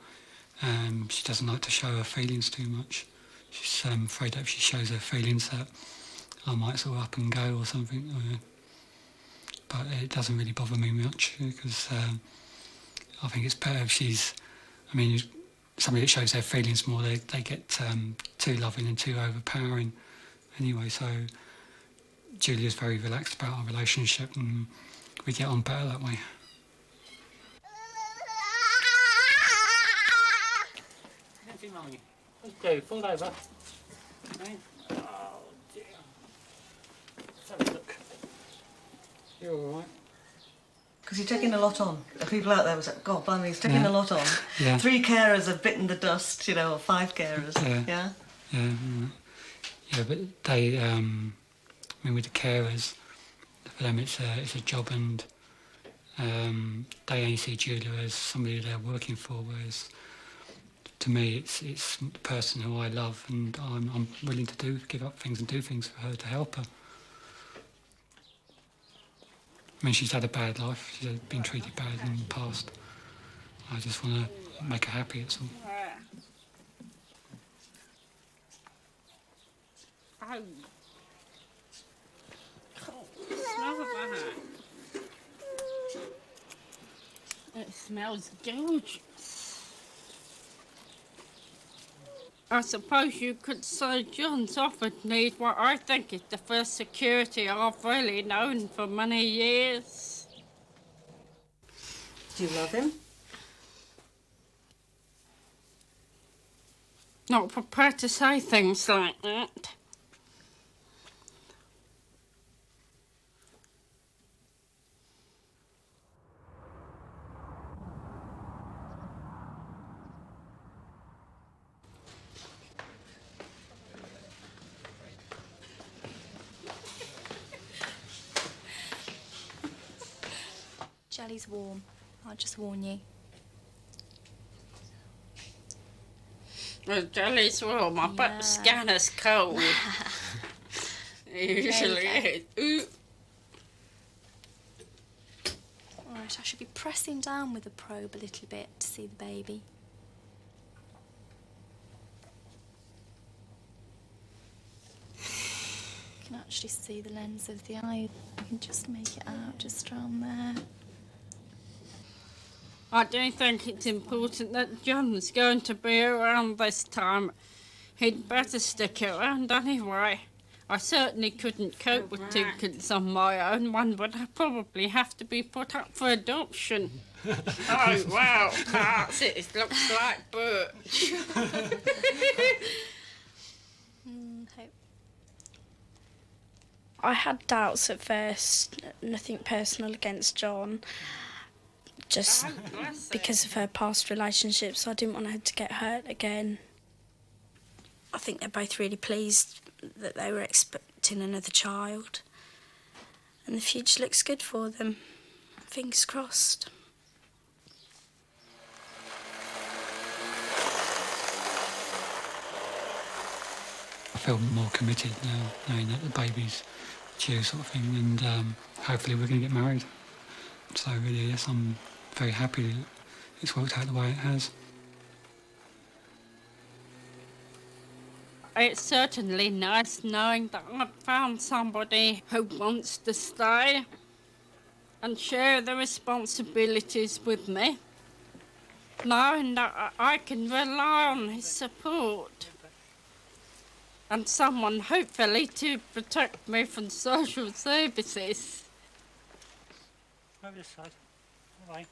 She doesn't like to show her feelings too much. She's afraid that if she shows her feelings that I might sort of up and go or something. But it doesn't really bother me much because I think it's better if she's, I mean, somebody that shows their feelings more, they get too loving and too overpowering anyway. So Julia's very relaxed about our relationship and we get on better that way. Let's go, fall over. Okay. Oh dear. Let's have a look. You're alright. Because you're taking a lot on. The people out there was like, God, blimey, he's taking a lot on. Yeah. 3 carers have bitten the dust, you know, or 5 carers. Yeah. Yeah, but they, I mean, with the carers, for them it's a job, and they only see Julia as somebody they're working for, whereas to me it's the person who I love, and I'm willing to give up things and do things for her to help her. I mean, she's had a bad life. She's been treated bad in the past. I just want to make her happy, that's all. Oh. Smell that. It smells gorgeous. I suppose you could say John's offered me what I think is the first security I've really known for many years. Do you love him? Not prepared to say things like that. Jelly's warm. I'll just warn you. The jelly's warm, I bet the scanner's cold. It usually is. Ooh. Alright, I should be pressing down with the probe a little bit to see the baby. You can actually see the lens of the eye. You can just make it out just around there. I do think it's important that John's going to be around this time. He'd better stick around anyway. I certainly couldn't cope with two kids on my own. One would probably have to be put up for adoption. Oh, wow, that's it. It looks like Butch. I had doubts at first, nothing personal against John, just because of her past relationships. I didn't want her to get hurt again. I think they're both really pleased that they were expecting another child, and the future looks good for them. Fingers crossed. I feel more committed now, knowing that the baby's due, sort of thing, and hopefully we're going to get married. So really, yes, I'm very happy that it's worked out the way it has. It's certainly nice knowing that I've found somebody who wants to stay and share the responsibilities with me, knowing that I can rely on his support and someone hopefully to protect me from social services. Over this side. All right.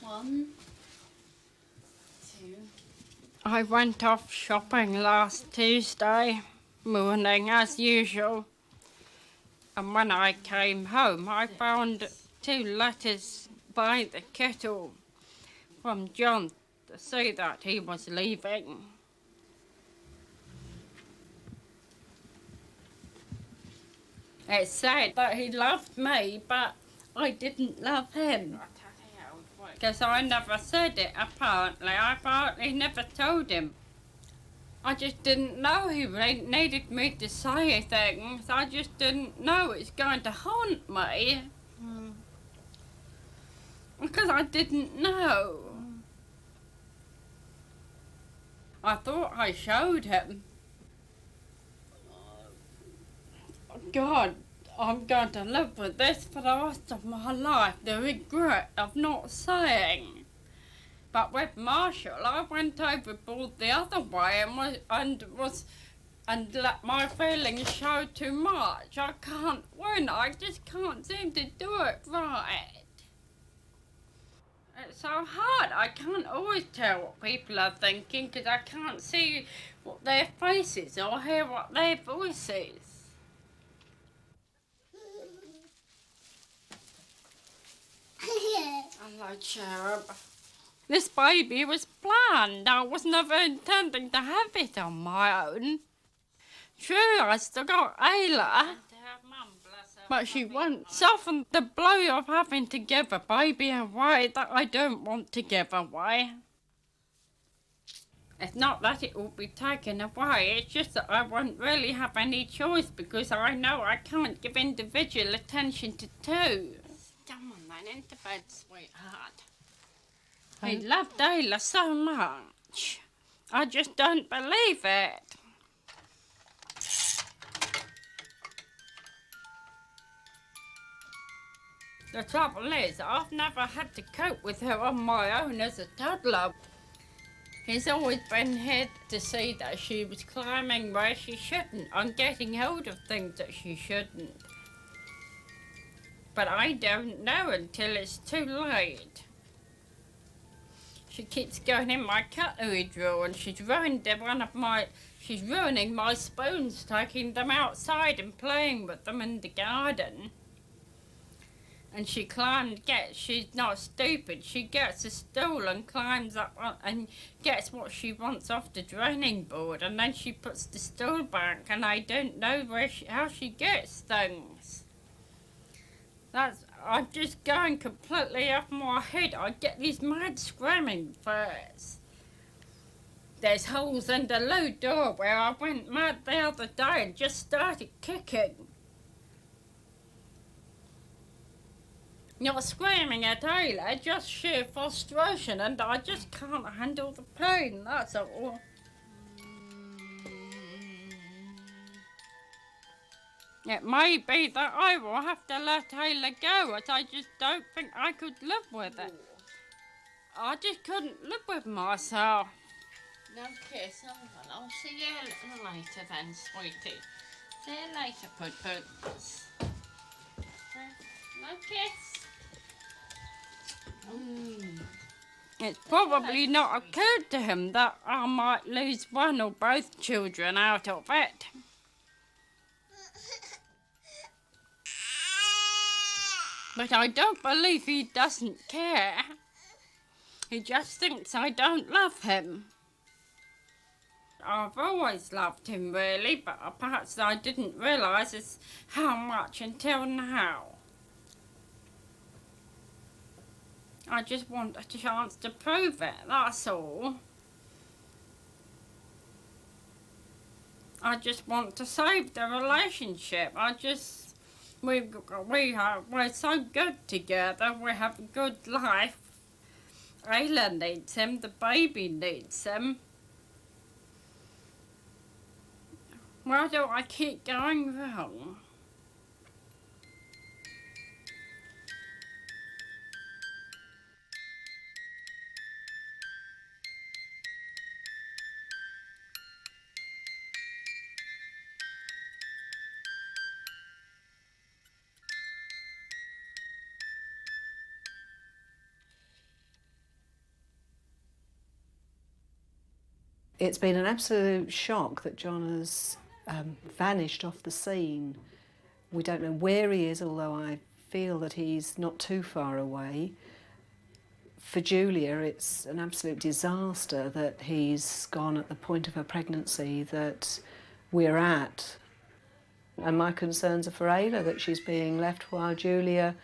One, two. I went off shopping last Tuesday morning as usual, and when I came home I found 2 letters by the kettle from John to say that he was leaving. It said that he loved me, but I didn't love him. Because I never said it, apparently. I apparently never told him. I just didn't know he needed me to say things. I just didn't know it's going to haunt me. Because I didn't know. I thought I showed him. God, I'm going to live with this for the rest of my life, the regret of not saying. But with Marshall, I went overboard the other way and let my feelings show too much. I can't win. I just can't seem to do it right. It's so hard. I can't always tell what people are thinking because I can't see what their faces or hear what their voices. Hello, Cherub. This baby was planned. I was never intending to have it on my own. True, I still got Ayla, but she won't soften the blow of having to give a baby away that I don't want to give away. It's not that it will be taken away, it's just that I won't really have any choice because I know I can't give individual attention to 2. Come on then, into bed, sweetheart. He loved Ayla so much. I just don't believe it. The trouble is, I've never had to cope with her on my own as a toddler. He's always been here to see that she was climbing where she shouldn't and getting hold of things that she shouldn't. But I don't know until it's too late. She keeps going in my cutlery drawer and she's ruined she's ruining my spoons, taking them outside and playing with them in the garden. And she's not stupid, she gets a stool and climbs up and gets what she wants off the draining board, and then she puts the stool back, and I don't know how she gets things. I'm just going completely off my head. I get these mad screaming fits. There's holes in the loo door where I went mad the other day and just started kicking. Not screaming at Ayla, just sheer frustration, and I just can't handle the pain, that's all. It may be that I will have to let Ayla go, as I just don't think I could live with it. I just couldn't live with myself. No kiss, I'll see you later then, sweetie. See you later, put-puts. No kiss. It's probably not occurred to him that I might lose one or both children out of it. But I don't believe he doesn't care. He just thinks I don't love him. I've always loved him, really, but perhaps I didn't realise how much until now. I just want a chance to prove it, that's all. I just want to save the relationship. We're so good together, we have a good life. Ayla needs him, the baby needs him. Why do I keep going wrong? It's been an absolute shock that John has vanished off the scene. We don't know where he is, although I feel that he's not too far away. For Julia, it's an absolute disaster that he's gone at the point of her pregnancy that we're at. And my concerns are for Ayla, that she's being left while Julia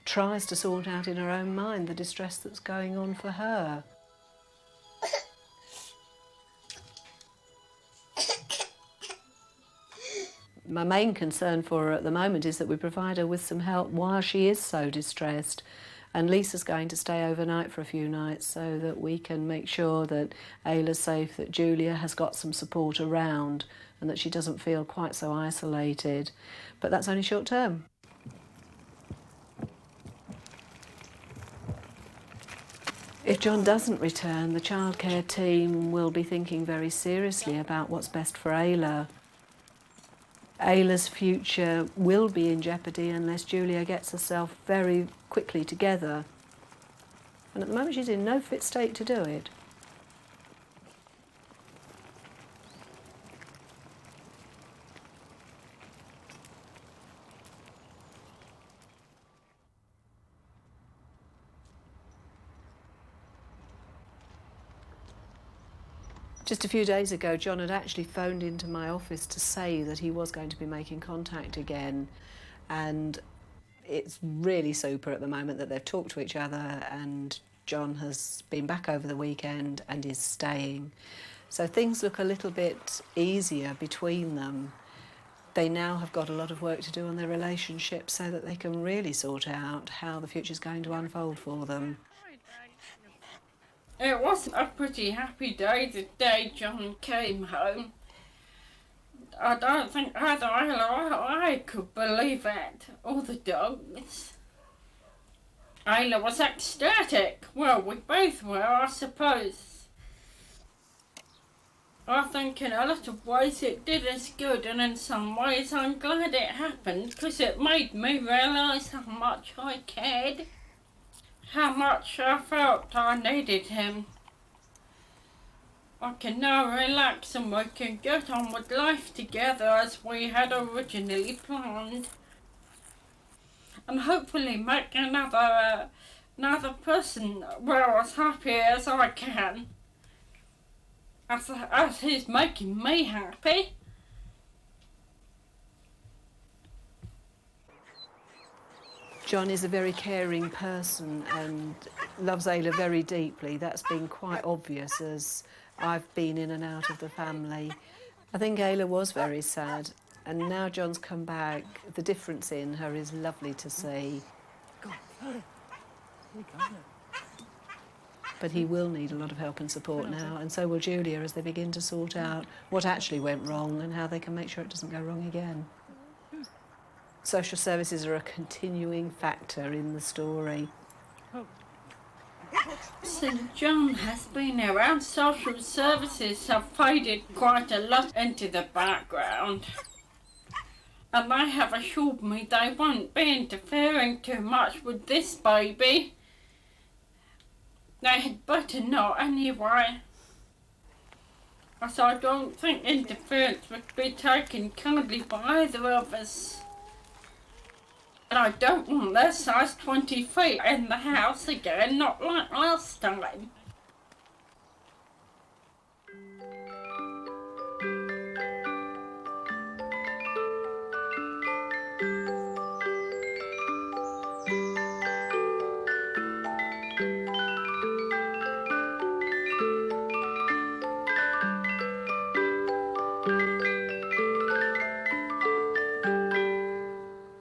tries to sort out in her own mind the distress that's going on for her. My main concern for her at the moment is that we provide her with some help while she is so distressed. And Lisa's going to stay overnight for a few nights so that we can make sure that Ayla's safe, that Julia has got some support around and that she doesn't feel quite so isolated. But that's only short term. If John doesn't return, the childcare team will be thinking very seriously about what's best for Ayla. Ayla's future will be in jeopardy unless Julia gets herself very quickly together. And at the moment she's in no fit state to do it. Just a few days ago, John had actually phoned into my office to say that he was going to be making contact again. And it's really super at the moment that they've talked to each other and John has been back over the weekend and is staying. So things look a little bit easier between them. They now have got a lot of work to do on their relationship so that they can really sort out how the future's going to unfold for them. It wasn't a pretty happy day the day John came home. I don't think either Ayla or I could believe it, or the dogs. Ayla was ecstatic. Well, we both were, I suppose. I think in a lot of ways it did us good, and in some ways I'm glad it happened, because it made me realise how much I cared, how much I felt I needed him. I can now relax and we can get on with life together as we had originally planned. And hopefully make another person well as happy as I can. As he's making me happy. John is a very caring person and loves Ayla very deeply. That's been quite obvious as I've been in and out of the family. I think Ayla was very sad, and now John's come back, the difference in her is lovely to see. But he will need a lot of help and support now, and so will Julia as they begin to sort out what actually went wrong and how they can make sure it doesn't go wrong again. Social services are a continuing factor in the story. St John has been around. Social services have faded quite a lot into the background. And they have assured me they won't be interfering too much with this baby. They had better not anyway. As I don't think interference would be taken kindly by either of us. And I don't want their size 20 feet in the house again, not like last time.